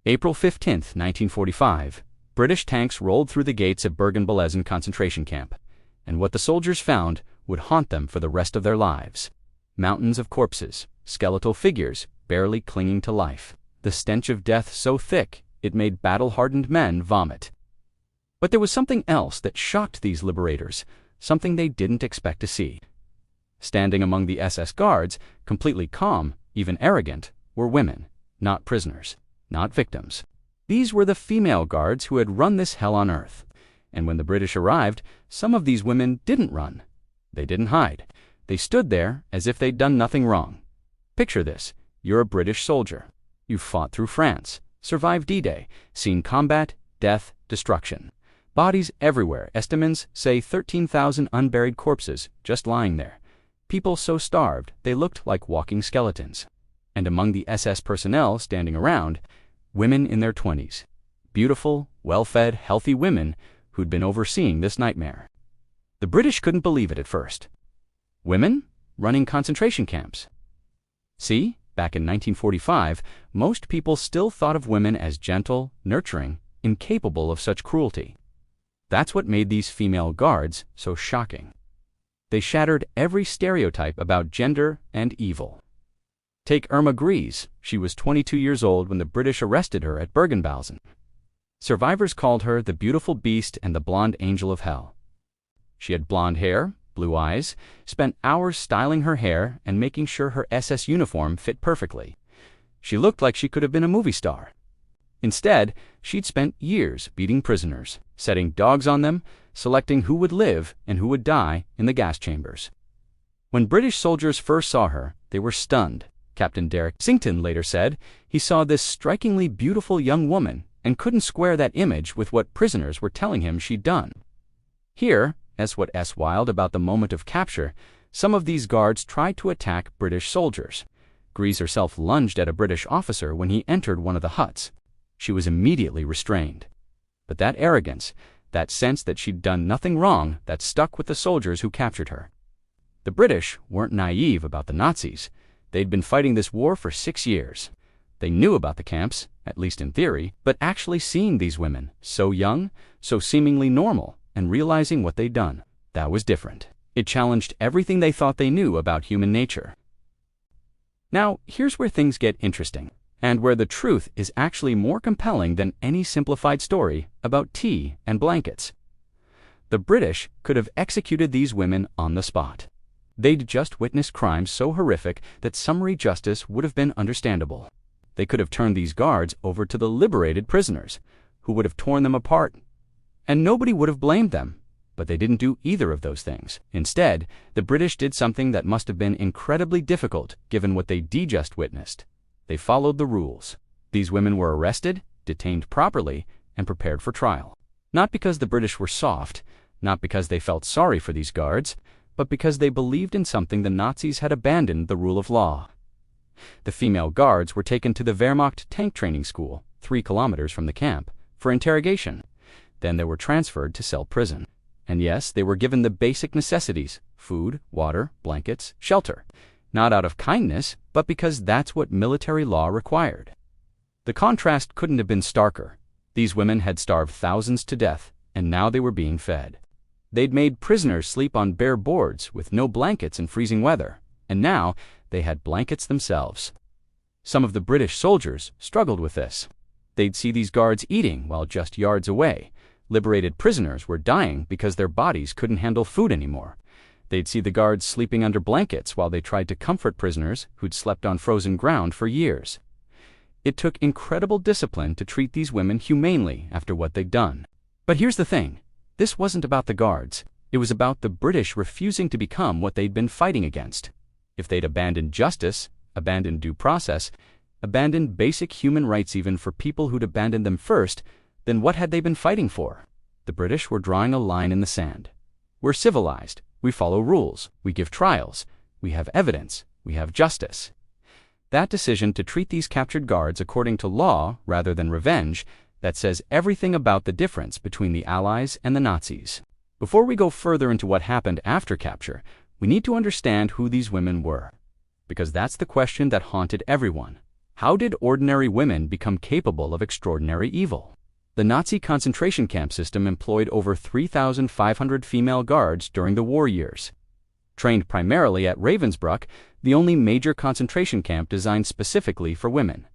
April 15, 1945, British tanks rolled through the gates of Bergen-Belsen concentration camp, and what the soldiers found would haunt them for the rest of their lives. Mountains of corpses, skeletal figures barely clinging to life. The stench of death so thick it made battle-hardened men vomit. But there was something else that shocked these liberators, something they didn't expect to see. Standing among the SS guards, completely calm, even arrogant, were women, not prisoners, not victims. These were the female guards who had run this hell on earth. And when the British arrived, some of these women didn't run. They didn't hide. They stood there as if they'd done nothing wrong. Picture this. You're a British soldier. You've fought through France, survived D-Day, seen combat, death, destruction. Bodies everywhere. Estimates say 13,000 unburied corpses just lying there. People so starved they looked like walking skeletons. And among the SS personnel standing around, women in their 20s. Beautiful, well-fed, healthy women who'd been overseeing this nightmare. The British couldn't believe it at first. Women running concentration camps. See, back in 1945, most people still thought of women as gentle, nurturing, incapable of such cruelty. That's what made these female guards so shocking. They shattered every stereotype about gender and evil. Take Irma Grese. She was 22 years old when the British arrested her at Bergen-Belsen. Survivors called her the Beautiful Beast and the Blonde Angel of Hell. She had blonde hair, blue eyes, spent hours styling her hair and making sure her SS uniform fit perfectly. She looked like she could have been a movie star. Instead, she'd spent years beating prisoners, setting dogs on them, selecting who would live and who would die in the gas chambers. When British soldiers first saw her, they were stunned. Captain Derek Sington later said he saw this strikingly beautiful young woman and couldn't square that image with what prisoners were telling him she'd done. Here, as what S. Wild about the moment of capture, some of these guards tried to attack British soldiers. Grese herself lunged at a British officer when he entered one of the huts. She was immediately restrained. But that arrogance, that sense that she'd done nothing wrong, that stuck with the soldiers who captured her. The British weren't naive about the Nazis. They'd been fighting this war for 6 years. They knew about the camps, at least in theory, but actually seeing these women, so young, so seemingly normal, and realizing what they'd done, that was different. It challenged everything they thought they knew about human nature. Now, here's where things get interesting, and where the truth is actually more compelling than any simplified story about tea and blankets. The British could have executed these women on the spot. They'd just witnessed crimes so horrific that summary justice would have been understandable. They could have turned these guards over to the liberated prisoners, who would have torn them apart. And nobody would have blamed them. But they didn't do either of those things. Instead, the British did something that must have been incredibly difficult given what they just witnessed. They followed the rules. These women were arrested, detained properly, and prepared for trial. Not because the British were soft, not because they felt sorry for these guards, but because they believed in something the Nazis had abandoned: the rule of law. The female guards were taken to the Wehrmacht tank training school, 3 kilometers from the camp, for interrogation. Then they were transferred to cell prison. And yes, they were given the basic necessities: food, water, blankets, shelter. Not out of kindness, but because that's what military law required. The contrast couldn't have been starker. These women had starved thousands to death, and now they were being fed. They'd made prisoners sleep on bare boards with no blankets in freezing weather, and now they had blankets themselves. Some of the British soldiers struggled with this. They'd see these guards eating while just yards away. Liberated prisoners were dying because their bodies couldn't handle food anymore. They'd see the guards sleeping under blankets while they tried to comfort prisoners who'd slept on frozen ground for years. It took incredible discipline to treat these women humanely after what they'd done. But here's the thing. This wasn't about the guards. It was about the British refusing to become what they'd been fighting against. If they'd abandoned justice, abandoned due process, abandoned basic human rights even for people who'd abandoned them first, then what had they been fighting for? The British were drawing a line in the sand. We're civilized. We follow rules. We give trials. We have evidence. We have justice. That decision to treat these captured guards according to law rather than revenge, that says everything about the difference between the Allies and the Nazis. Before we go further into what happened after capture, we need to understand who these women were. Because that's the question that haunted everyone. How did ordinary women become capable of extraordinary evil? The Nazi concentration camp system employed over 3,500 female guards during the war years. Trained primarily at Ravensbrück, the only major concentration camp designed specifically for women.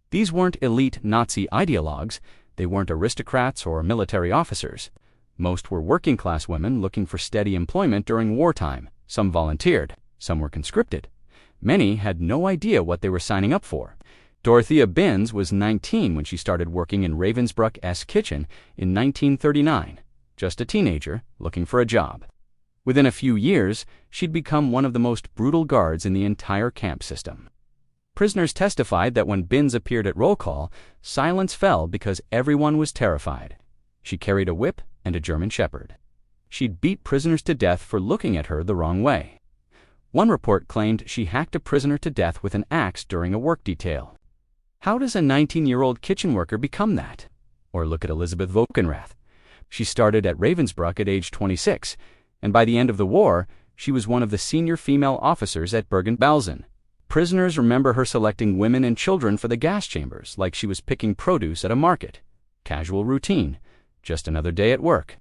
These weren't elite Nazi ideologues, they weren't aristocrats or military officers. Most were working-class women looking for steady employment during wartime. Some volunteered, some were conscripted. Many had no idea what they were signing up for. Dorothea Binz was 19 when she started working in Ravensbrück's kitchen in 1939, just a teenager looking for a job. Within a few years, she'd become one of the most brutal guards in the entire camp system. Prisoners testified that when Binz appeared at roll call, silence fell because everyone was terrified. She carried a whip and a German shepherd. She'd beat prisoners to death for looking at her the wrong way. One report claimed she hacked a prisoner to death with an axe during a work detail. How does a 19-year-old kitchen worker become that? Or look at Elisabeth Wokenrath. She started at Ravensbrück at age 26, and by the end of the war, she was one of the senior female officers at Bergen-Belsen. Prisoners remember her selecting women and children for the gas chambers like she was picking produce at a market. Casual routine, just another day at work.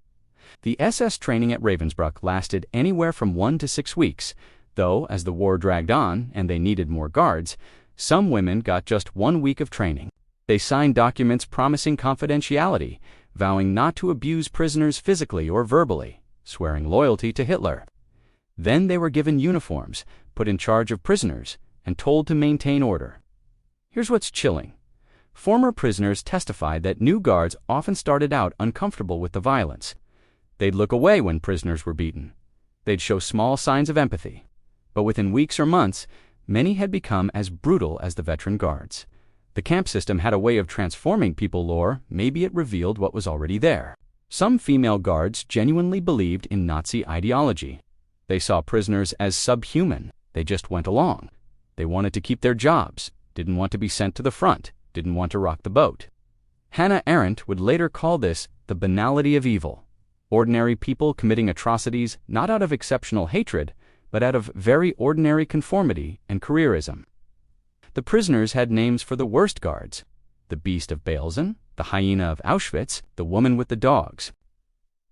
The SS training at Ravensbrück lasted anywhere from 1 to 6 weeks, though as the war dragged on and they needed more guards, some women got just 1 week of training. They signed documents promising confidentiality, vowing not to abuse prisoners physically or verbally, swearing loyalty to Hitler. Then they were given uniforms, put in charge of prisoners, and told to maintain order. Here's what's chilling. Former prisoners testified that new guards often started out uncomfortable with the violence. They'd look away when prisoners were beaten. They'd show small signs of empathy. But within weeks or months, many had become as brutal as the veteran guards. The camp system had a way of transforming people lore. Maybe it revealed what was already there. Some female guards genuinely believed in Nazi ideology. They saw prisoners as subhuman. They just went along. They wanted to keep their jobs, didn't want to be sent to the front, didn't want to rock the boat. Hannah Arendt would later call this the banality of evil. Ordinary people committing atrocities not out of exceptional hatred, but out of very ordinary conformity and careerism. The prisoners had names for the worst guards: the Beast of Belsen, the Hyena of Auschwitz, the Woman with the Dogs.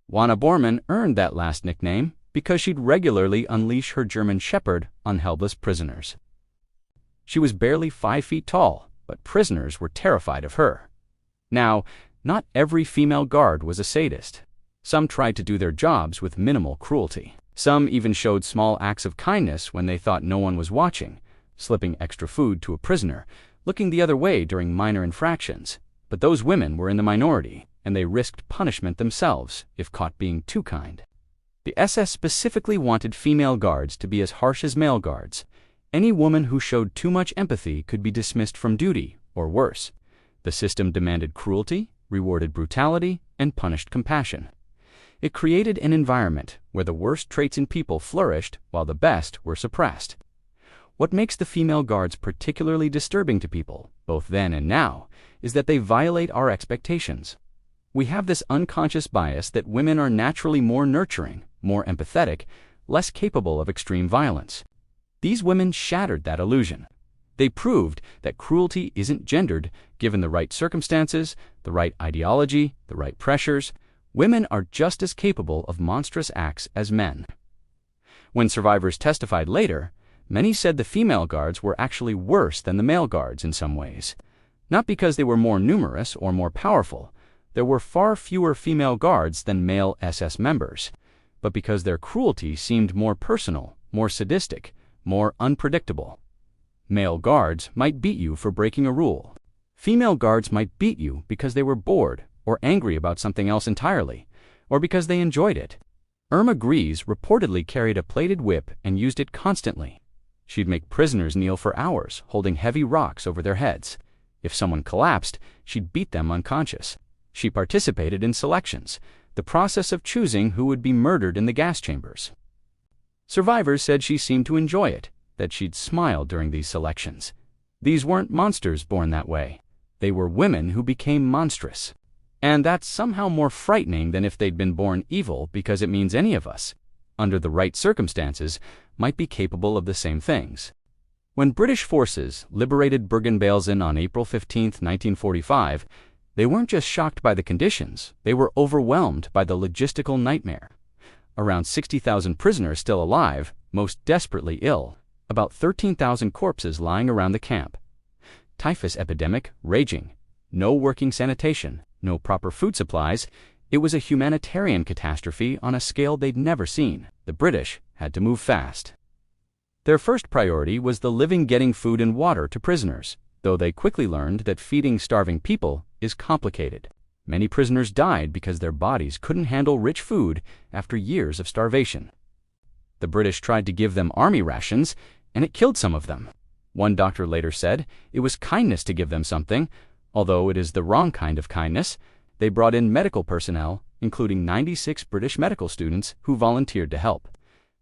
Wanna Bormann earned that last nickname because she'd regularly unleash her German shepherd on helpless prisoners. She was barely 5 feet tall, but prisoners were terrified of her. Now, not every female guard was a sadist. Some tried to do their jobs with minimal cruelty. Some even showed small acts of kindness when they thought no one was watching, slipping extra food to a prisoner, looking the other way during minor infractions. But those women were in the minority, and they risked punishment themselves if caught being too kind. The SS specifically wanted female guards to be as harsh as male guards. Any woman who showed too much empathy could be dismissed from duty, or worse. The system demanded cruelty, rewarded brutality, and punished compassion. It created an environment where the worst traits in people flourished while the best were suppressed. What makes the female guards particularly disturbing to people, both then and now, is that they violate our expectations. We have this unconscious bias that women are naturally more nurturing, more empathetic, less capable of extreme violence. These women shattered that illusion. They proved that cruelty isn't gendered. Given the right circumstances, the right ideology, the right pressures, women are just as capable of monstrous acts as men. When survivors testified later, many said the female guards were actually worse than the male guards in some ways. Not because they were more numerous or more powerful. There were far fewer female guards than male SS members, but because their cruelty seemed more personal, more sadistic, more unpredictable. Male guards might beat you for breaking a rule. Female guards might beat you because they were bored or angry about something else entirely, or because they enjoyed it. Irma Grese reportedly carried a plated whip and used it constantly. She'd make prisoners kneel for hours, holding heavy rocks over their heads. If someone collapsed, she'd beat them unconscious. She participated in selections, the process of choosing who would be murdered in the gas chambers. Survivors said she seemed to enjoy it, that she'd smile during these selections. These weren't monsters born that way. They were women who became monstrous. And that's somehow more frightening than if they'd been born evil, because it means any of us, under the right circumstances, might be capable of the same things. When British forces liberated Bergen-Belsen on April 15, 1945, they weren't just shocked by the conditions, they were overwhelmed by the logistical nightmare. Around 60,000 prisoners still alive, most desperately ill, about 13,000 corpses lying around the camp. Typhus epidemic raging, no working sanitation, no proper food supplies. It was a humanitarian catastrophe on a scale they'd never seen. The British had to move fast. Their first priority was the living getting food and water to prisoners, though they quickly learned that feeding starving people is complicated. Many prisoners died because their bodies couldn't handle rich food after years of starvation. The British tried to give them army rations, and it killed some of them. One doctor later said it was kindness to give them something, although it is the wrong kind of kindness. They brought in medical personnel, including 96 British medical students who volunteered to help.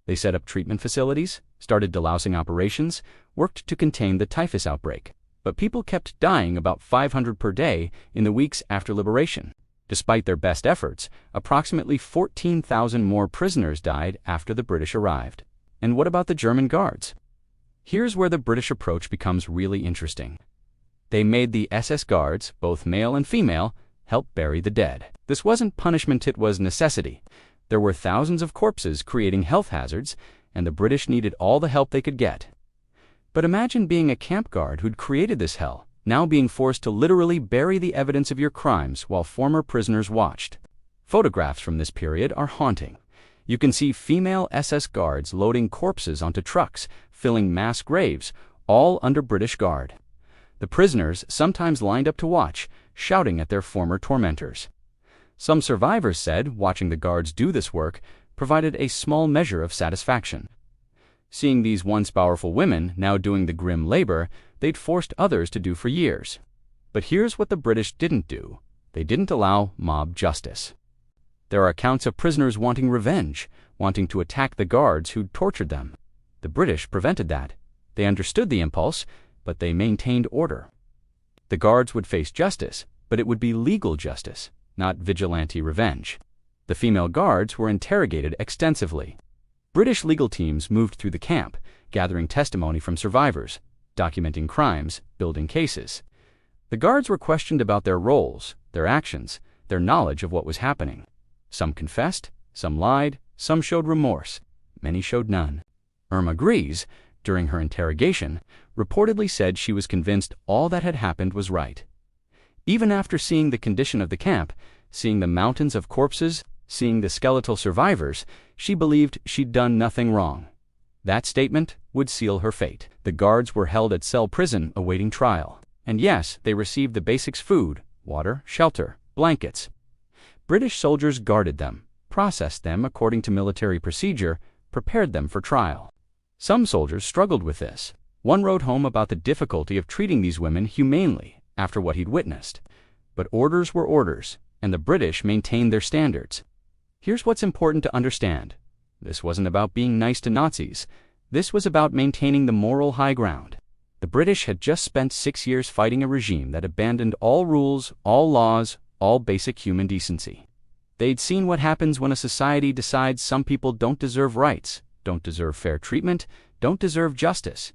They set up treatment facilities, started delousing operations, worked to contain the typhus outbreak. But people kept dying about 500 per day in the weeks after liberation. Despite their best efforts, approximately 14,000 more prisoners died after the British arrived. And what about the German guards? Here's where the British approach becomes really interesting. They made the SS guards, both male and female, help bury the dead. This wasn't punishment, it was necessity. There were thousands of corpses creating health hazards, and the British needed all the help they could get. But imagine being a camp guard who'd created this hell, now being forced to literally bury the evidence of your crimes while former prisoners watched. Photographs from this period are haunting. You can see female SS guards loading corpses onto trucks, filling mass graves, all under British guard. The prisoners sometimes lined up to watch, shouting at their former tormentors. Some survivors said watching the guards do this work provided a small measure of satisfaction. Seeing these once powerful women now doing the grim labor they'd forced others to do for years. But here's what the British didn't do. They didn't allow mob justice. There are accounts of prisoners wanting revenge, wanting to attack the guards who'd tortured them. The British prevented that. They understood the impulse, but they maintained order. The guards would face justice, but it would be legal justice, not vigilante revenge. The female guards were interrogated extensively. British legal teams moved through the camp, gathering testimony from survivors, documenting crimes, building cases. The guards were questioned about their roles, their actions, their knowledge of what was happening. Some confessed, some lied, some showed remorse, many showed none. Irma Grese, during her interrogation, reportedly said she was convinced all that had happened was right. Even after seeing the condition of the camp, seeing the mountains of corpses, seeing the skeletal survivors, she believed she'd done nothing wrong. That statement would seal her fate. The guards were held at cell prison awaiting trial. And yes, they received the basics: food, water, shelter, blankets. British soldiers guarded them, processed them according to military procedure, prepared them for trial. Some soldiers struggled with this. One wrote home about the difficulty of treating these women humanely after what he'd witnessed. But orders were orders, and the British maintained their standards. Here's what's important to understand. This wasn't about being nice to Nazis. This was about maintaining the moral high ground. The British had just spent 6 years fighting a regime that abandoned all rules, all laws, all basic human decency. They'd seen what happens when a society decides some people don't deserve rights, don't deserve fair treatment, don't deserve justice.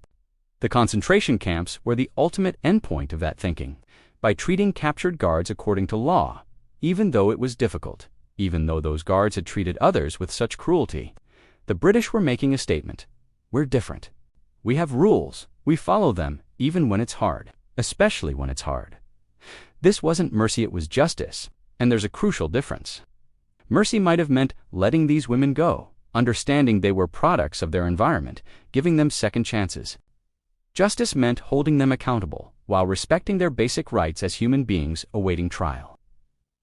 The concentration camps were the ultimate endpoint of that thinking. By treating captured guards according to law, even though it was difficult, even though those guards had treated others with such cruelty, the British were making a statement. We're different. We have rules. We follow them, even when it's hard, especially when it's hard. This wasn't mercy, it was justice, and there's a crucial difference. Mercy might have meant letting these women go, understanding they were products of their environment, giving them second chances. Justice meant holding them accountable, while respecting their basic rights as human beings awaiting trial.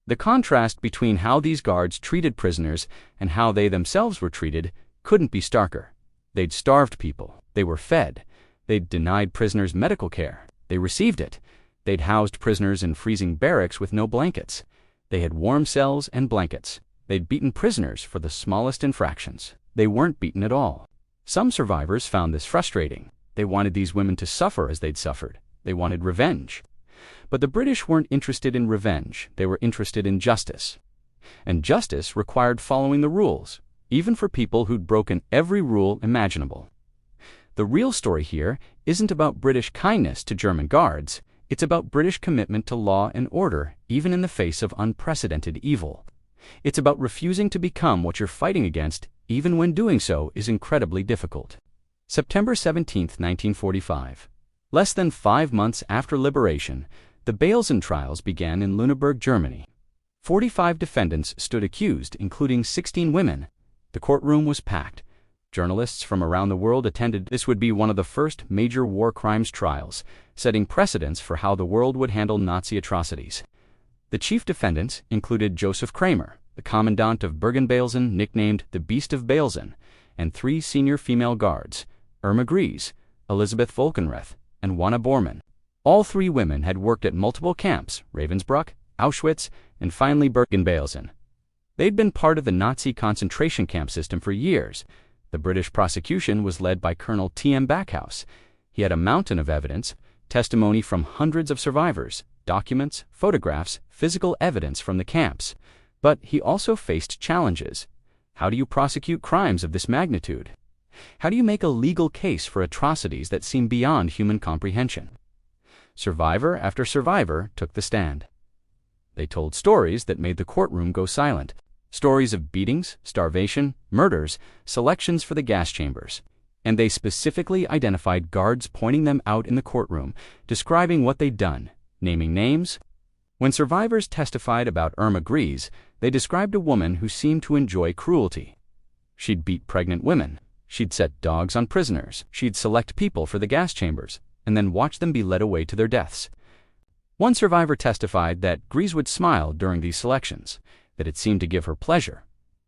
The contrast between how these guards treated prisoners and how they themselves were treated couldn't be starker. They'd starved people. They were fed. They'd denied prisoners medical care. They received it. They'd housed prisoners in freezing barracks with no blankets. They had warm cells and blankets. They'd beaten prisoners for the smallest infractions. They weren't beaten at all. Some survivors found this frustrating. They wanted these women to suffer as they'd suffered. They wanted revenge. But the British weren't interested in revenge. They were interested in justice. And justice required following the rules, even for people who'd broken every rule imaginable. The real story here isn't about British kindness to German guards, it's about British commitment to law and order, even in the face of unprecedented evil. It's about refusing to become what you're fighting against, even when doing so is incredibly difficult. September 17, 1945. Less than 5 months after liberation, the Belsen trials began in Lüneburg, Germany. 45 defendants stood accused, including 16 women. The courtroom was packed. Journalists from around the world attended. This would be one of the first major war crimes trials, setting precedents for how the world would handle Nazi atrocities. The chief defendants included Joseph Kramer, the commandant of Bergen-Belsen, nicknamed the Beast of Belsen, and 3 senior female guards, Irma Grese, Elisabeth Volkenrath, and Wanne Bormann. All 3 women had worked at multiple camps, Ravensbrück, Auschwitz, and finally Bergen-Belsen. They'd been part of the Nazi concentration camp system for years. The British prosecution was led by Colonel T.M. Backhouse. He had a mountain of evidence, testimony from hundreds of survivors, documents, photographs, physical evidence from the camps. But he also faced challenges. How do you prosecute crimes of this magnitude? How do you make a legal case for atrocities that seem beyond human comprehension? Survivor after survivor took the stand. They told stories that made the courtroom go silent. Stories of beatings, starvation, murders, selections for the gas chambers. And they specifically identified guards pointing them out in the courtroom, describing what they'd done, naming names. When survivors testified about Irma Grese, they described a woman who seemed to enjoy cruelty. She'd beat pregnant women. She'd set dogs on prisoners. She'd select people for the gas chambers, and then watch them be led away to their deaths. One survivor testified that Grese would smile during these selections, that it seemed to give her pleasure.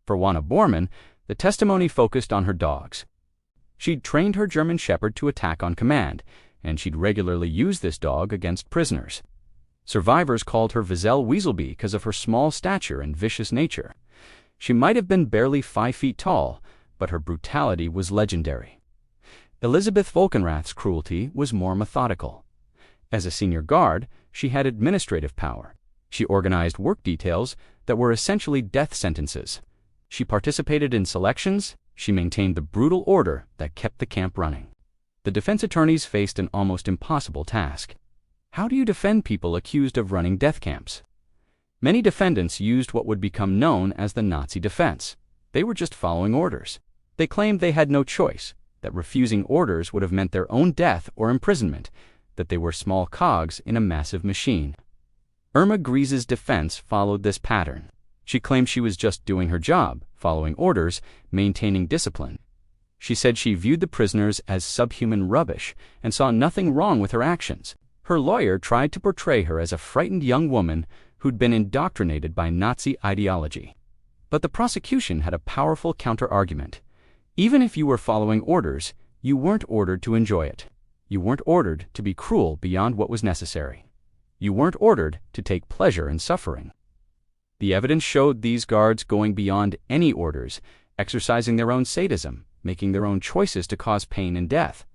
For Wanne Bormann, the testimony focused on her dogs. She'd trained her German Shepherd to attack on command, and she'd regularly used this dog against prisoners. Survivors called her Wiesel Weaselby because of her small stature and vicious nature. She might have been barely 5 feet tall, but her brutality was legendary. Elisabeth Volkenrath's cruelty was more methodical. As a senior guard, she had administrative power. She organized work details that were essentially death sentences. She participated in selections. She maintained the brutal order that kept the camp running. The defense attorneys faced an almost impossible task. How do you defend people accused of running death camps? Many defendants used what would become known as the Nazi defense. They were just following orders. They claimed they had no choice, that refusing orders would have meant their own death or imprisonment, that they were small cogs in a massive machine. Irma Grese's defense followed this pattern. She claimed she was just doing her job, following orders, maintaining discipline. She said she viewed the prisoners as subhuman rubbish and saw nothing wrong with her actions. Her lawyer tried to portray her as a frightened young woman who'd been indoctrinated by Nazi ideology. But the prosecution had a powerful counter-argument. Even if you were following orders, you weren't ordered to enjoy it. You weren't ordered to be cruel beyond what was necessary. You weren't ordered to take pleasure in suffering. The evidence showed these guards going beyond any orders, exercising their own sadism, making their own choices to cause pain and death.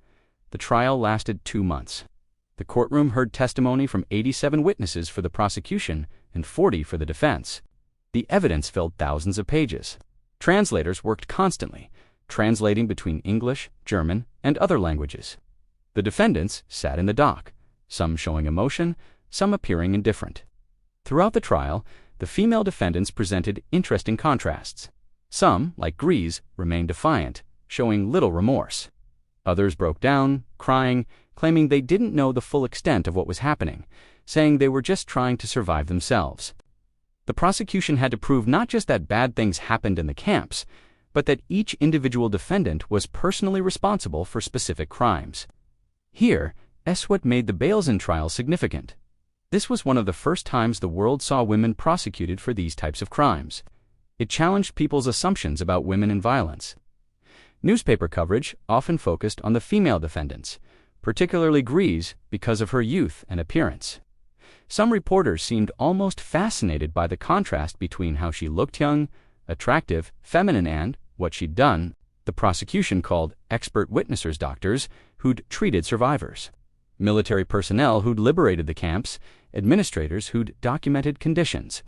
The trial lasted 2 months. The courtroom heard testimony from 87 witnesses for the prosecution and 40 for the defense. The evidence filled thousands of pages. Translators worked constantly, translating between English, German, and other languages. The defendants sat in the dock, some showing emotion, some appearing indifferent. Throughout the trial, the female defendants presented interesting contrasts. Some, like Grese, remained defiant, showing little remorse. Others broke down, crying, claiming they didn't know the full extent of what was happening, saying they were just trying to survive themselves. The prosecution had to prove not just that bad things happened in the camps, but that each individual defendant was personally responsible for specific crimes. Here is what made the Belsen trial significant. This was one of the first times the world saw women prosecuted for these types of crimes. It challenged people's assumptions about women and violence. Newspaper coverage often focused on the female defendants, particularly Grese because of her youth and appearance. Some reporters seemed almost fascinated by the contrast between how she looked young, attractive, feminine, and what she'd done. The prosecution called expert witnesses doctors who'd treated survivors, military personnel who'd liberated the camps, administrators who'd documented conditions.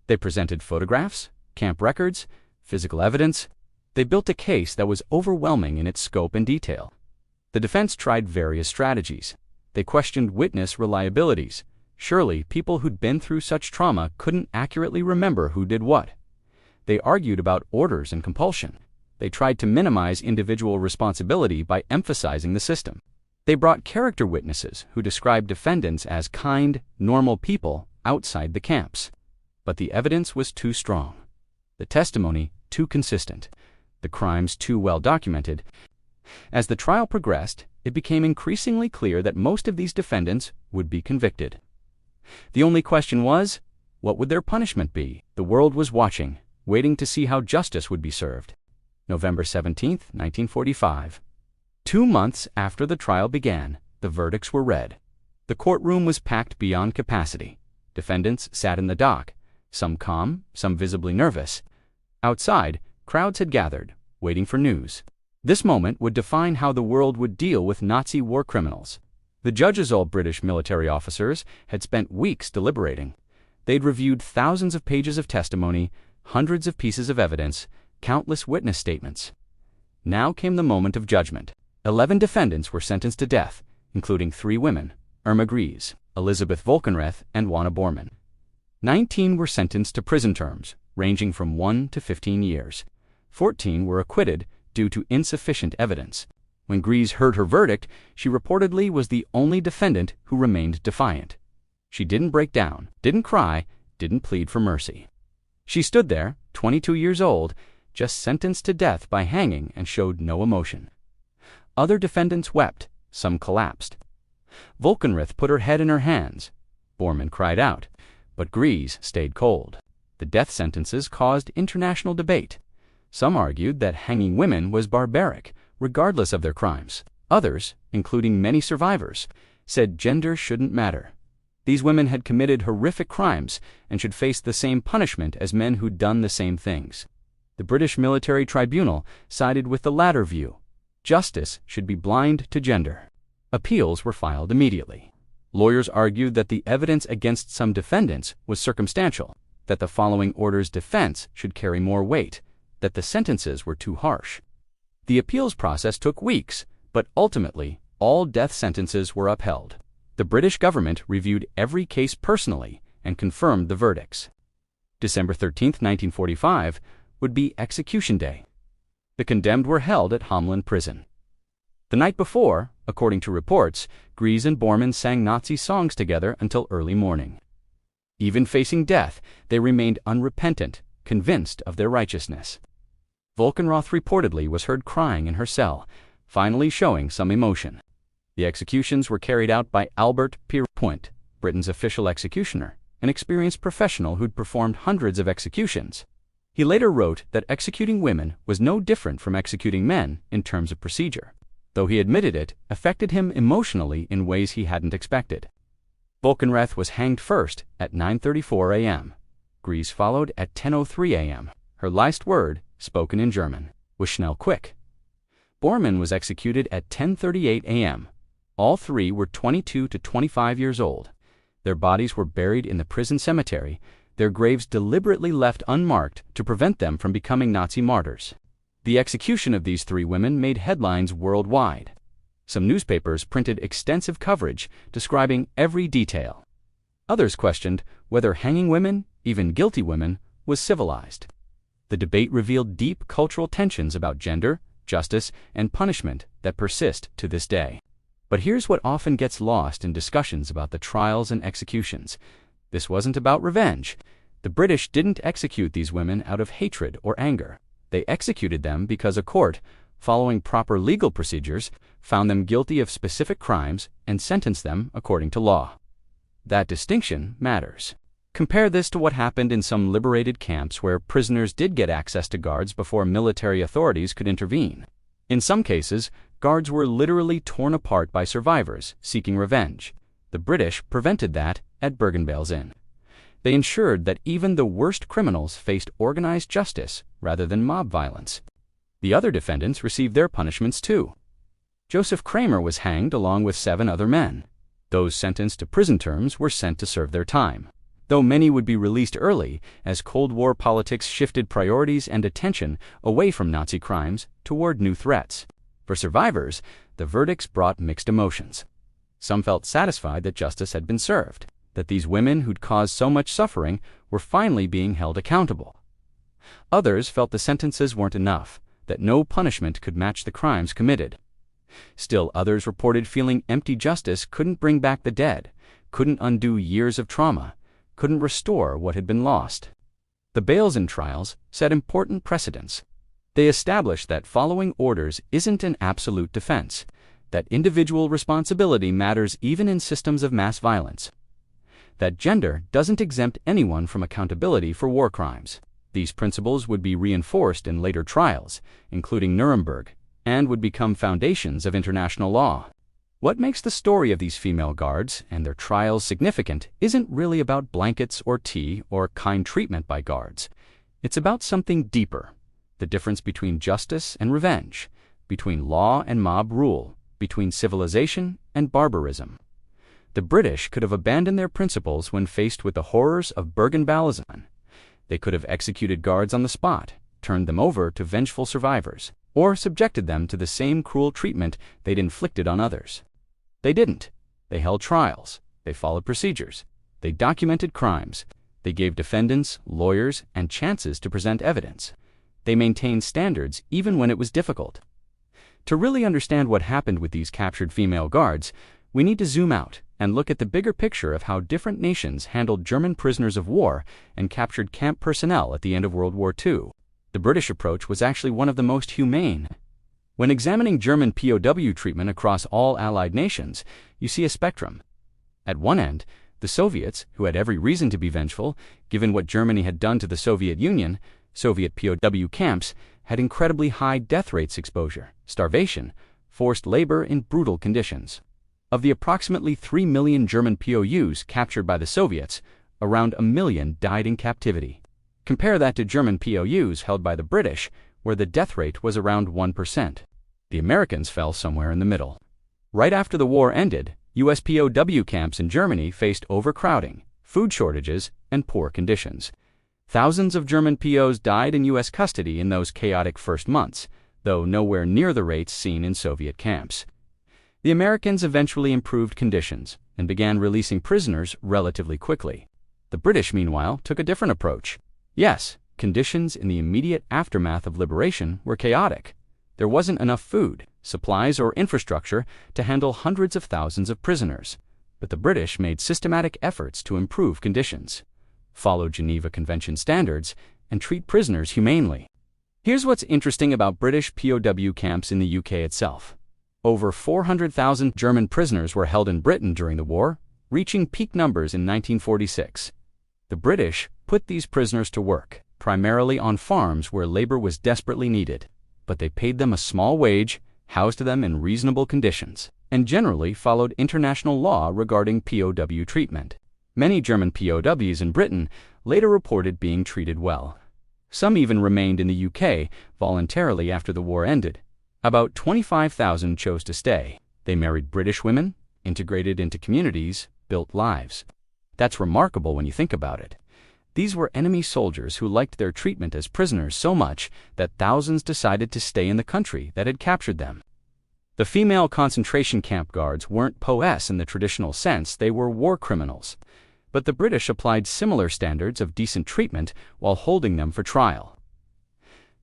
They presented photographs, camp records, physical evidence. They built a case that was overwhelming in its scope and detail. The defense tried various strategies. They questioned witness reliabilities. Surely, people who'd been through such trauma couldn't accurately remember who did what. They argued about orders and compulsion. They tried to minimize individual responsibility by emphasizing the system. They brought character witnesses who described defendants as kind, normal people outside the camps. But the evidence was too strong. The testimony too consistent. The crimes too well documented. As the trial progressed, it became increasingly clear that most of these defendants would be convicted. The only question was, what would their punishment be? The world was watching, waiting to see how justice would be served. November 17, 1945. 2 months after the trial began, the verdicts were read. The courtroom was packed beyond capacity. Defendants sat in the dock, some calm, some visibly nervous. Outside, crowds had gathered, waiting for news. This moment would define how the world would deal with Nazi war criminals. The judges, all British military officers, had spent weeks deliberating. They'd reviewed thousands of pages of testimony, hundreds of pieces of evidence, countless witness statements. Now came the moment of judgment. 11 defendants were sentenced to death, including 3 women, Irma Grese, Elizabeth Volkenrath, and Wanne Bormann. 19 were sentenced to prison terms, ranging from 1 to 15 years. 14 were acquitted due to insufficient evidence. When Grese heard her verdict, she reportedly was the only defendant who remained defiant. She didn't break down, didn't cry, didn't plead for mercy. She stood there, 22 years old, just sentenced to death by hanging, and showed no emotion. Other defendants wept, some collapsed. Volkenrath put her head in her hands. Bormann cried out, but Grese stayed cold. The death sentences caused international debate. Some argued that hanging women was barbaric, regardless of their crimes. Others, including many survivors, said gender shouldn't matter. These women had committed horrific crimes and should face the same punishment as men who'd done the same things. The British military tribunal sided with the latter view. Justice should be blind to gender. Appeals were filed immediately. Lawyers argued that the evidence against some defendants was circumstantial, that the following order's defense should carry more weight, that the sentences were too harsh. The appeals process took weeks, but ultimately, all death sentences were upheld. The British government reviewed every case personally and confirmed the verdicts. December 13, 1945, would be execution day. The condemned were held at Hamelin prison. The night before, according to reports, Grese and Bormann sang Nazi songs together until early morning. Even facing death, they remained unrepentant, convinced of their righteousness. Volkenrath reportedly was heard crying in her cell, finally showing some emotion. The executions were carried out by Albert Pierrepoint, Britain's official executioner, an experienced professional who'd performed hundreds of executions. He later wrote that executing women was no different from executing men in terms of procedure, though he admitted it affected him emotionally in ways he hadn't expected. Volkenrath was hanged first at 9:34 a.m. Grese followed at 10:03 a.m. Her last word, spoken in German, was schnell quick. Bormann was executed at 10:38 a.m. All 3 were 22 to 25 years old. Their bodies were buried in the prison cemetery, their graves deliberately left unmarked to prevent them from becoming Nazi martyrs. The execution of these 3 women made headlines worldwide. Some newspapers printed extensive coverage describing every detail. Others questioned whether hanging women, even guilty women, was civilized. The debate revealed deep cultural tensions about gender, justice, and punishment that persist to this day. But here's what often gets lost in discussions about the trials and executions. This wasn't about revenge. The British didn't execute these women out of hatred or anger. They executed them because a court, following proper legal procedures, found them guilty of specific crimes and sentenced them according to law. That distinction matters. Compare this to what happened in some liberated camps where prisoners did get access to guards before military authorities could intervene. In some cases, guards were literally torn apart by survivors seeking revenge. The British prevented that at Bergen-Belsen. They ensured that even the worst criminals faced organized justice rather than mob violence. The other defendants received their punishments too. Joseph Kramer was hanged along with 7 other men. Those sentenced to prison terms were sent to serve their time, though many would be released early as Cold War politics shifted priorities and attention away from Nazi crimes toward new threats. For survivors, the verdicts brought mixed emotions. Some felt satisfied that justice had been served, that these women who'd caused so much suffering were finally being held accountable. Others felt the sentences weren't enough, that no punishment could match the crimes committed. Still others reported feeling empty justice couldn't bring back the dead, couldn't undo years of trauma, couldn't restore what had been lost. The Belsen trials set important precedents. They established that following orders isn't an absolute defense, that individual responsibility matters even in systems of mass violence, that gender doesn't exempt anyone from accountability for war crimes. These principles would be reinforced in later trials, including Nuremberg, and would become foundations of international law. What makes the story of these female guards and their trials significant isn't really about blankets or tea or kind treatment by guards. It's about something deeper, the difference between justice and revenge, between law and mob rule, between civilization and barbarism. The British could have abandoned their principles when faced with the horrors of Bergen-Belsen. They could have executed guards on the spot, turned them over to vengeful survivors, or subjected them to the same cruel treatment they'd inflicted on others. They didn't. They held trials. They followed procedures. They documented crimes. They gave defendants, lawyers, and chances to present evidence. They maintained standards even when it was difficult. To really understand what happened with these captured female guards, we need to zoom out and look at the bigger picture of how different nations handled German prisoners of war and captured camp personnel at the end of World War II. The British approach was actually one of the most humane. When examining German POW treatment across all Allied nations, you see a spectrum. At one end, the Soviets, who had every reason to be vengeful, given what Germany had done to the Soviet Union, Soviet POW camps had incredibly high death rates exposure, starvation, forced labor in brutal conditions. Of the approximately 3 million German POUs captured by the Soviets, around 1 million died in captivity. Compare that to German POUs held by the British, where the death rate was around 1%. The Americans fell somewhere in the middle. Right after the war ended, U.S. POW camps in Germany faced overcrowding, food shortages, and poor conditions. Thousands of German POs died in U.S. custody in those chaotic first months, though nowhere near the rates seen in Soviet camps. The Americans eventually improved conditions and began releasing prisoners relatively quickly. The British, meanwhile, took a different approach. Yes, conditions in the immediate aftermath of liberation were chaotic. There wasn't enough food, supplies, or infrastructure to handle hundreds of thousands of prisoners. But the British made systematic efforts to improve conditions, follow Geneva Convention standards, and treat prisoners humanely. Here's what's interesting about British POW camps in the UK itself. Over 400,000 German prisoners were held in Britain during the war, reaching peak numbers in 1946. The British put these prisoners to work, primarily on farms where labor was desperately needed. But they paid them a small wage, housed them in reasonable conditions, and generally followed international law regarding POW treatment. Many German POWs in Britain later reported being treated well. Some even remained in the UK voluntarily after the war ended. About 25,000 chose to stay. They married British women, integrated into communities, built lives. That's remarkable when you think about it. These were enemy soldiers who liked their treatment as prisoners so much that thousands decided to stay in the country that had captured them. The female concentration camp guards weren't POS in the traditional sense, they were war criminals. But the British applied similar standards of decent treatment while holding them for trial.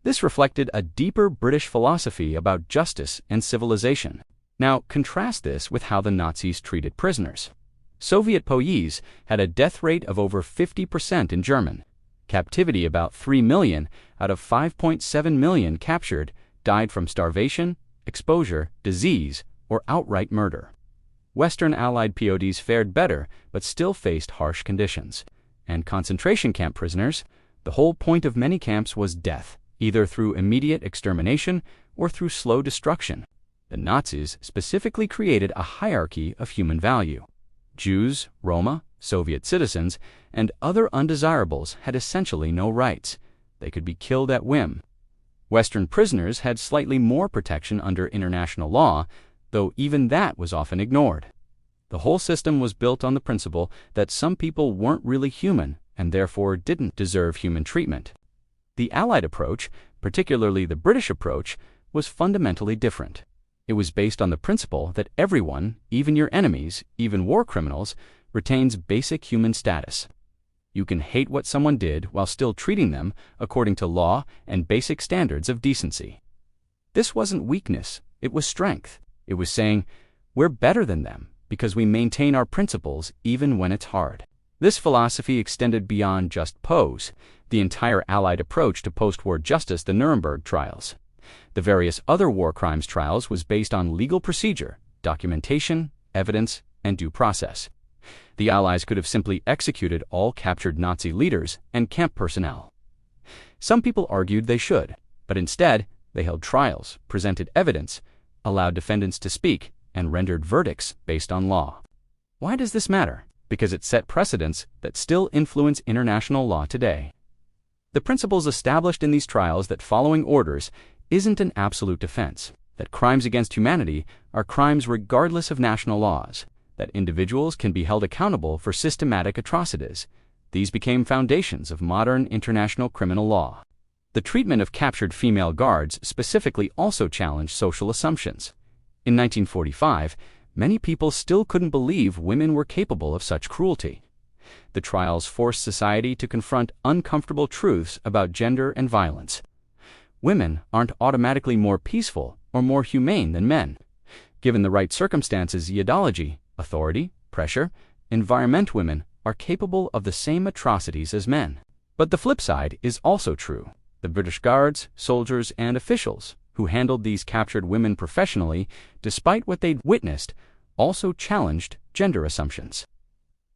This reflected a deeper British philosophy about justice and civilization. Now, contrast this with how the Nazis treated prisoners. Soviet POUs had a death rate of over 50% in German captivity. About 3 million out of 5.7 million captured died from starvation, exposure, disease, or outright murder. Western Allied PODs fared better, but still faced harsh conditions. And concentration camp prisoners, the whole point of many camps was death, either through immediate extermination or through slow destruction. The Nazis specifically created a hierarchy of human value. Jews, Roma, Soviet citizens, and other undesirables had essentially no rights. They could be killed at whim. Western prisoners had slightly more protection under international law, though even that was often ignored. The whole system was built on the principle that some people weren't really human and therefore didn't deserve human treatment. The Allied approach, particularly the British approach, was fundamentally different. It was based on the principle that everyone, even your enemies, even war criminals, retains basic human status. You can hate what someone did while still treating them according to law and basic standards of decency. This wasn't weakness, it was strength. It was saying, we're better than them because we maintain our principles even when it's hard. This philosophy extended beyond just Poe's, the entire Allied approach to post-war justice, the Nuremberg trials. The various other war crimes trials was based on legal procedure, documentation, evidence, and due process. The Allies could have simply executed all captured Nazi leaders and camp personnel. Some people argued they should, but instead, they held trials, presented evidence, allowed defendants to speak, and rendered verdicts based on law. Why does this matter? Because it set precedents that still influence international law today. The principles established in these trials that following orders isn't an absolute defense, that crimes against humanity are crimes regardless of national laws, that individuals can be held accountable for systematic atrocities. These became foundations of modern international criminal law. The treatment of captured female guards specifically also challenged social assumptions. In 1945, many people still couldn't believe women were capable of such cruelty. The trials forced society to confront uncomfortable truths about gender and violence. Women aren't automatically more peaceful or more humane than men. Given the right circumstances, ideology, authority, pressure, environment, women are capable of the same atrocities as men. But the flip side is also true. The British guards, soldiers, and officials who handled these captured women professionally, despite what they'd witnessed, also challenged gender assumptions.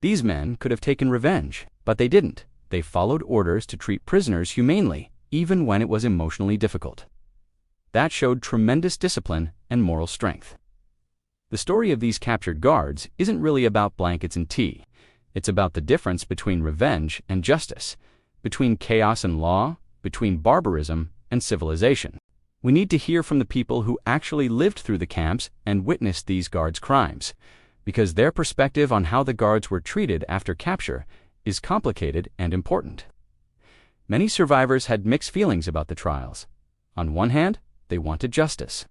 These men could have taken revenge, but they didn't. They followed orders to treat prisoners humanely, even when it was emotionally difficult. That showed tremendous discipline and moral strength. The story of these captured guards isn't really about blankets and tea. It's about the difference between revenge and justice, between chaos and law, between barbarism and civilization. We need to hear from the people who actually lived through the camps and witnessed these guards' crimes, because their perspective on how the guards were treated after capture is complicated and important. Many survivors had mixed feelings about the trials. On one hand, they wanted justice.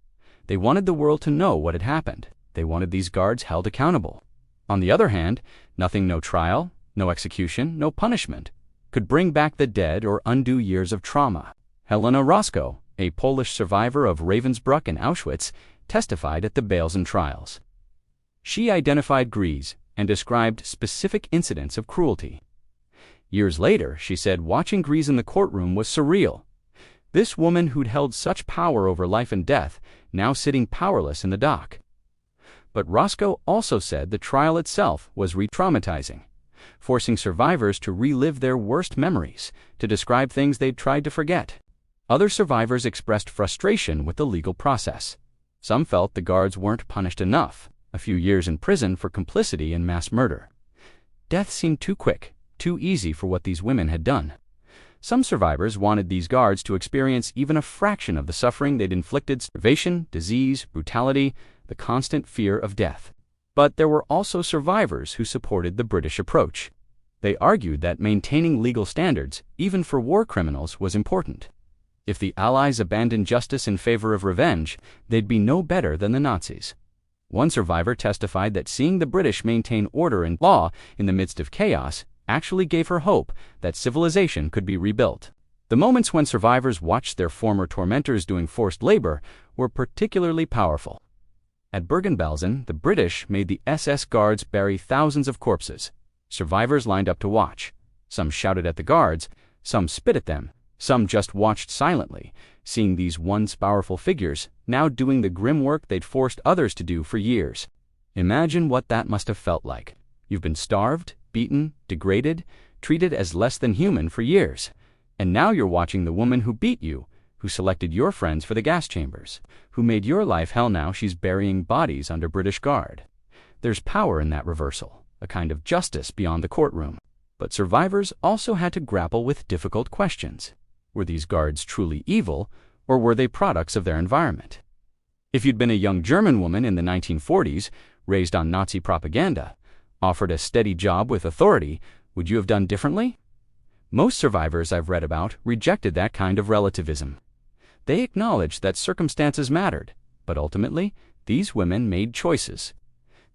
They wanted the world to know what had happened. They wanted these guards held accountable. On the other hand, nothing, no trial, no execution, no punishment, could bring back the dead or undo years of trauma. Helena Roscoe, a Polish survivor of Ravensbrück and Auschwitz, testified at the Belsen trials. She identified Grese and described specific incidents of cruelty. Years later, she said watching Grese in the courtroom was surreal. This woman who'd held such power over life and death, now sitting powerless in the dock. But Roscoe also said the trial itself was re-traumatizing, forcing survivors to relive their worst memories, to describe things they'd tried to forget. Other survivors expressed frustration with the legal process. Some felt the guards weren't punished enough, a few years in prison for complicity in mass murder. Death seemed too quick, too easy for what these women had done. Some survivors wanted these guards to experience even a fraction of the suffering they'd inflicted: starvation, disease, brutality, the constant fear of death. But there were also survivors who supported the British approach. They argued that maintaining legal standards, even for war criminals, was important. If the Allies abandoned justice in favor of revenge, they'd be no better than the Nazis. One survivor testified that seeing the British maintain order and law in the midst of chaos actually gave her hope that civilization could be rebuilt. The moments when survivors watched their former tormentors doing forced labor were particularly powerful. At Bergen-Belsen, the British made the SS guards bury thousands of corpses. Survivors lined up to watch. Some shouted at the guards, some spit at them, some just watched silently, seeing these once powerful figures now doing the grim work they'd forced others to do for years. Imagine what that must have felt like. You've been starved, beaten, degraded, treated as less than human for years. And now you're watching the woman who beat you, who selected your friends for the gas chambers, who made your life hell. Now she's burying bodies under British guard. There's power in that reversal, a kind of justice beyond the courtroom. But survivors also had to grapple with difficult questions. Were these guards truly evil, or were they products of their environment? If you'd been a young German woman in the 1940s, raised on Nazi propaganda, offered a steady job with authority, would you have done differently? Most survivors I've read about rejected that kind of relativism. They acknowledged that circumstances mattered, but ultimately, These women made choices.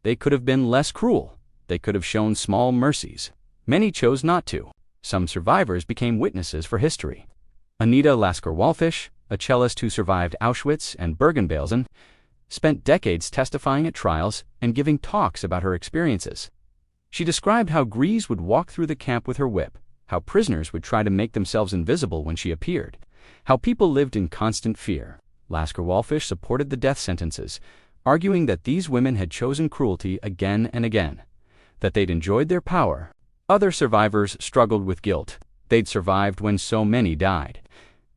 They could have been less cruel. They could have shown small mercies. Many chose not to. Some survivors became witnesses for history. Anita Lasker-Wallfisch, a cellist who survived Auschwitz and Bergen-Belsen, spent decades testifying at trials and giving talks about her experiences. She described how Grese would walk through the camp with her whip, how prisoners would try to make themselves invisible when she appeared, how people lived in constant fear. Lasker-Wallfisch supported the death sentences, arguing that these women had chosen cruelty again and again, that they'd enjoyed their power. Other survivors struggled with guilt. They'd survived when so many died.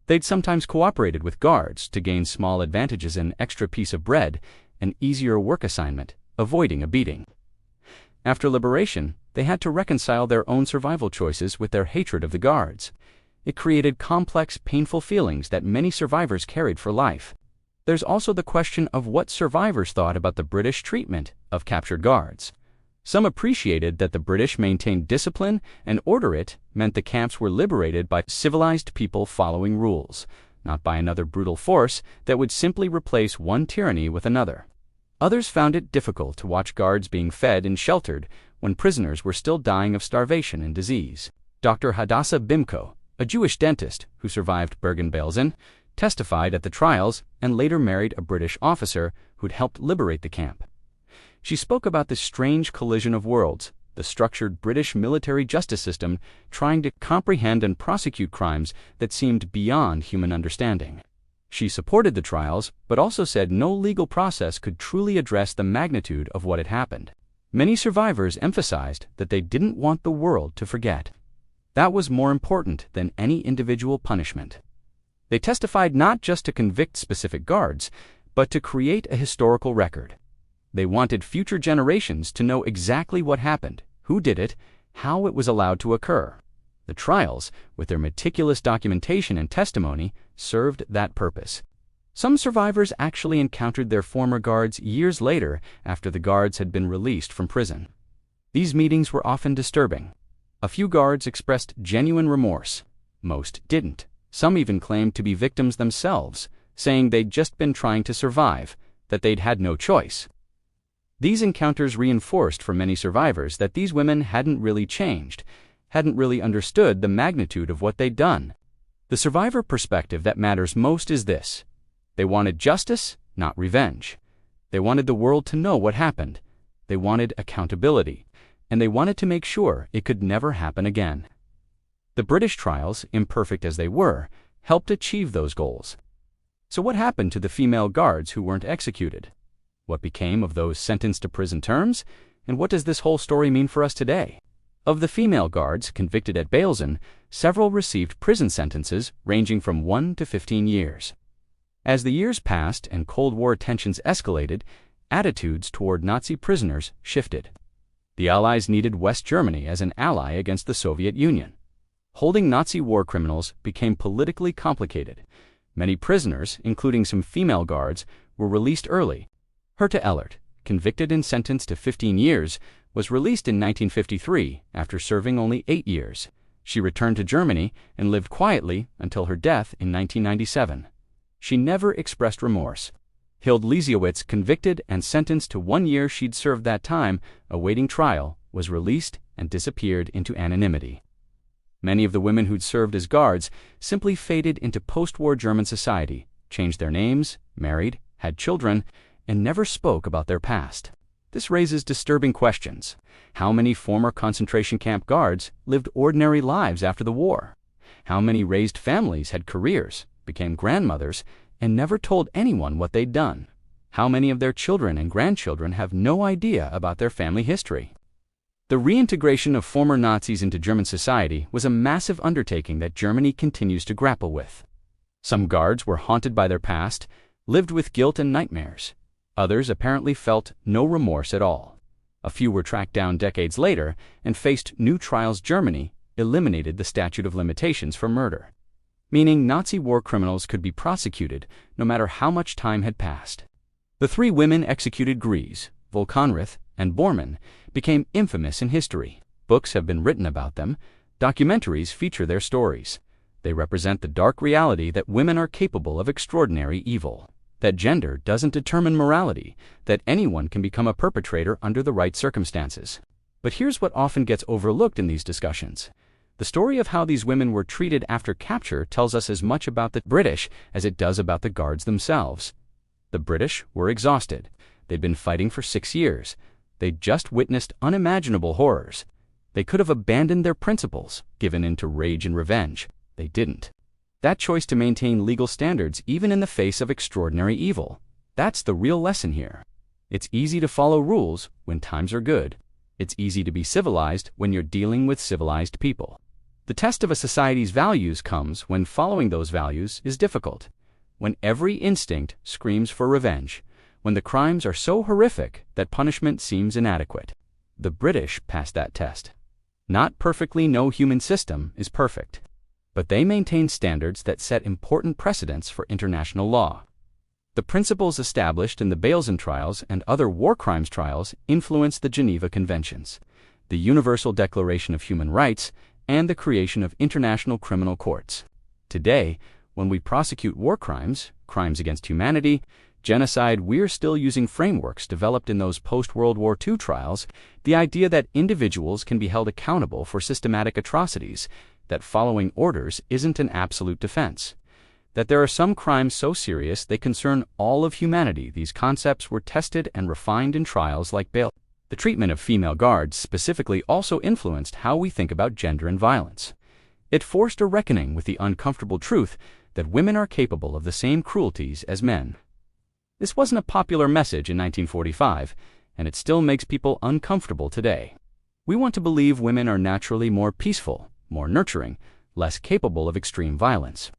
They'd sometimes cooperated with guards to gain small advantages, an extra piece of bread, an easier work assignment, avoiding a beating. After liberation, they had to reconcile their own survival choices with their hatred of the guards. It created complex, painful feelings that many survivors carried for life. There's also the question of what survivors thought about the British treatment of captured guards. Some appreciated that the British maintained discipline and order. It meant the camps were liberated by civilized people following rules, not by another brutal force that would simply replace one tyranny with another. Others found it difficult to watch guards being fed and sheltered when prisoners were still dying of starvation and disease. Dr. Hadassah Bimco, a Jewish dentist who survived Bergen-Belsen, testified at the trials and later married a British officer who'd helped liberate the camp. She spoke about this strange collision of worlds, the structured British military justice system trying to comprehend and prosecute crimes that seemed beyond human understanding. She supported the trials, but also said no legal process could truly address the magnitude of what had happened. Many survivors emphasized that they didn't want the world to forget. That was more important than any individual punishment. They testified not just to convict specific guards, but to create a historical record. They wanted future generations to know exactly what happened, who did it, how it was allowed to occur. The trials, with their meticulous documentation and testimony, served that purpose. Some survivors actually encountered their former guards years later after the guards had been released from prison. These meetings were often disturbing. A few guards expressed genuine remorse. Most didn't. Some even claimed to be victims themselves, saying they'd just been trying to survive, that they'd had no choice. These encounters reinforced for many survivors that these women hadn't really changed, hadn't really understood the magnitude of what they'd done. The survivor perspective that matters most is this: they wanted justice, not revenge. They wanted the world to know what happened. They wanted accountability, and they wanted to make sure it could never happen again. The British trials, imperfect as they were, helped achieve those goals. So what happened to the female guards who weren't executed? What became of those sentenced to prison terms? And what does this whole story mean for us today? Of the female guards convicted at Belsen, several received prison sentences ranging from 1 to 15 years. As the years passed and Cold War tensions escalated, attitudes toward Nazi prisoners shifted. The Allies needed West Germany as an ally against the Soviet Union. Holding Nazi war criminals became politically complicated. Many prisoners, including some female guards, were released early. Herta Ellert, convicted and sentenced to 15 years, was released in 1953 after serving only 8 years. She returned to Germany and lived quietly until her death in 1997. She never expressed remorse. Hild Lesiowitz, convicted and sentenced to 1 year she'd served that time, awaiting trial, was released and disappeared into anonymity. Many of the women who'd served as guards simply faded into post-war German society, changed their names, married, had children, and never spoke about their past. This raises disturbing questions. How many former concentration camp guards lived ordinary lives after the war? How many raised families had careers, became grandmothers, and never told anyone what they'd done? How many of their children and grandchildren have no idea about their family history? The reintegration of former Nazis into German society was a massive undertaking that Germany continues to grapple with. Some guards were haunted by their past, lived with guilt and nightmares. Others apparently felt no remorse at all. A few were tracked down decades later and faced new trials. Germany eliminated the statute of limitations for murder, meaning Nazi war criminals could be prosecuted no matter how much time had passed. The 3 women executed, Grese, Volkanrath, and Bormann, became infamous in history. Books have been written about them. Documentaries feature their stories. They represent the dark reality that women are capable of extraordinary evil. that gender doesn't determine morality, that anyone can become a perpetrator under the right circumstances. But here's what often gets overlooked in these discussions. The story of how these women were treated after capture tells us as much about the British as it does about the guards themselves. The British were exhausted. They'd been fighting for 6 years. They'd just witnessed unimaginable horrors. They could have abandoned their principles, given in to rage and revenge. They didn't. That choice to maintain legal standards even in the face of extraordinary evil. That's the real lesson here. It's easy to follow rules when times are good. It's easy to be civilized when you're dealing with civilized people. The test of a society's values comes when following those values is difficult, when every instinct screams for revenge, when the crimes are so horrific that punishment seems inadequate. The British passed that test. Not perfectly, no human system is perfect, but they maintain standards that set important precedents for international law. The principles established in the Belsen trials and other war crimes trials influenced the Geneva Conventions, the Universal Declaration of Human Rights, and the creation of international criminal courts. Today, when we prosecute war crimes, crimes against humanity, genocide, we're still using frameworks developed in those post-World War II trials, the idea that individuals can be held accountable for systematic atrocities, that following orders isn't an absolute defense, that there are some crimes so serious they concern all of humanity. These concepts were tested and refined in trials like Belsen. The treatment of female guards specifically also influenced how we think about gender and violence. It forced a reckoning with the uncomfortable truth that women are capable of the same cruelties as men. This wasn't a popular message in 1945, and it still makes people uncomfortable today. We want to believe women are naturally more peaceful, more nurturing, less capable of extreme violence.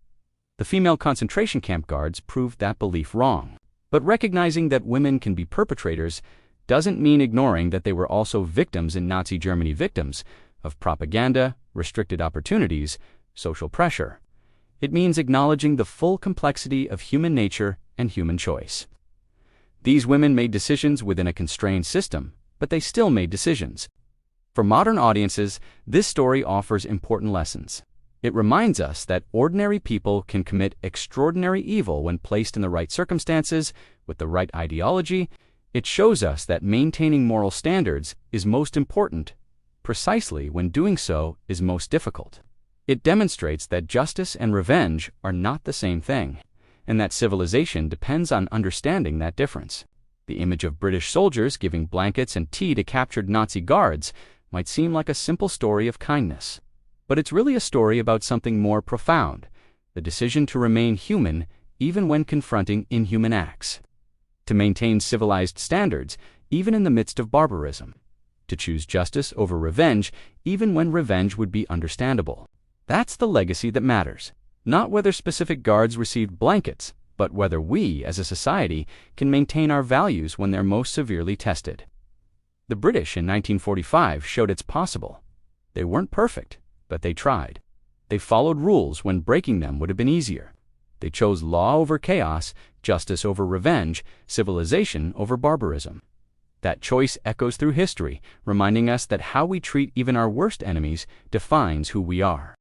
The female concentration camp guards proved that belief wrong. But recognizing that women can be perpetrators doesn't mean ignoring that they were also victims in Nazi Germany, victims of propaganda, restricted opportunities, social pressure. It means acknowledging the full complexity of human nature and human choice. These women made decisions within a constrained system, but they still made decisions. For modern audiences, this story offers important lessons. It reminds us that ordinary people can commit extraordinary evil when placed in the right circumstances, with the right ideology. It shows us that maintaining moral standards is most important, precisely when doing so is most difficult. It demonstrates that justice and revenge are not the same thing, and that civilization depends on understanding that difference. The image of British soldiers giving blankets and tea to captured Nazi guards might seem like a simple story of kindness, but it's really a story about something more profound: the decision to remain human even when confronting inhuman acts, to maintain civilized standards even in the midst of barbarism, to choose justice over revenge even when revenge would be understandable. That's the legacy that matters, not whether specific guards received blankets, but whether we as a society can maintain our values when they're most severely tested. The British in 1945 showed it's possible. They weren't perfect, but they tried. They followed rules when breaking them would have been easier. They chose law over chaos, justice over revenge, civilization over barbarism. That choice echoes through history, reminding us that how we treat even our worst enemies defines who we are.